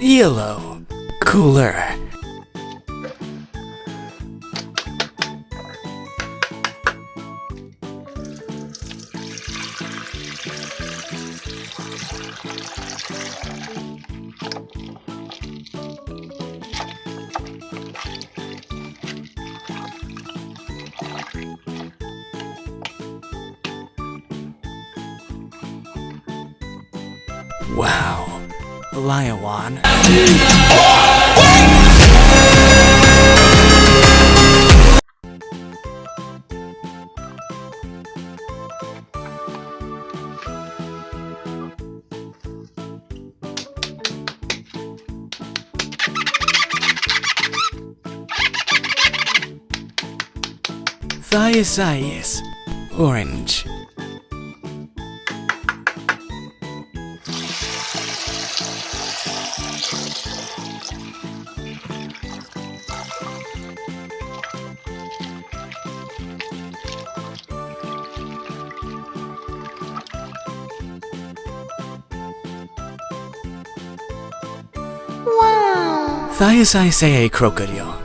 Yellow. Cooler. Wow. Lion one. Thias. Orange. Wow! Thias crocodile.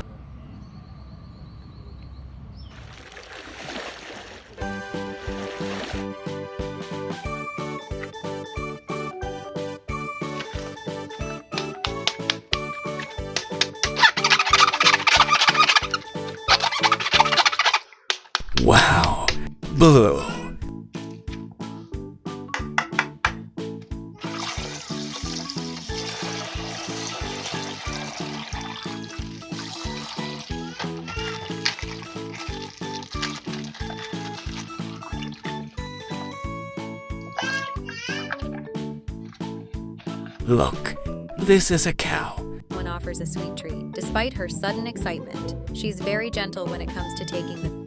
Wow. Blue. Look, this is a cow. One offers a sweet treat, despite her sudden excitement. She's very gentle when it comes to taking the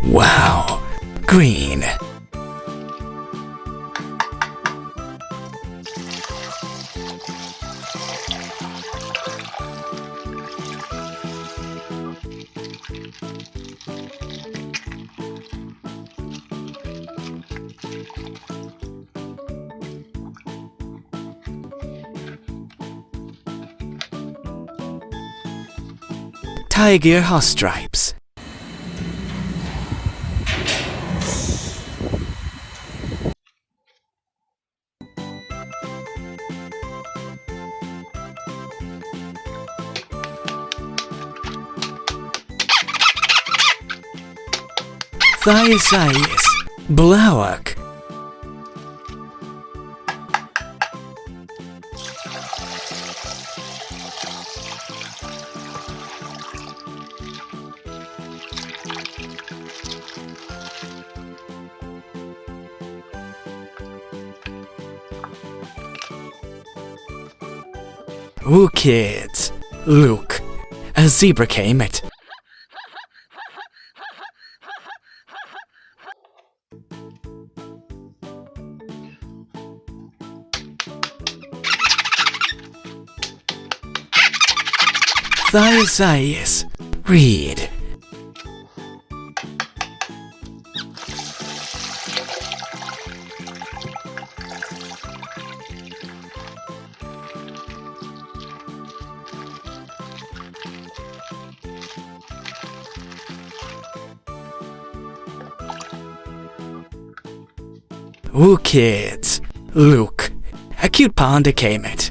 Wow. Green. Tiger horse stripes. Thias. Blauak. Ooh, kids. Look, a zebra came it. Thias. Read. Ooh, kids. Look, a cute panda came it.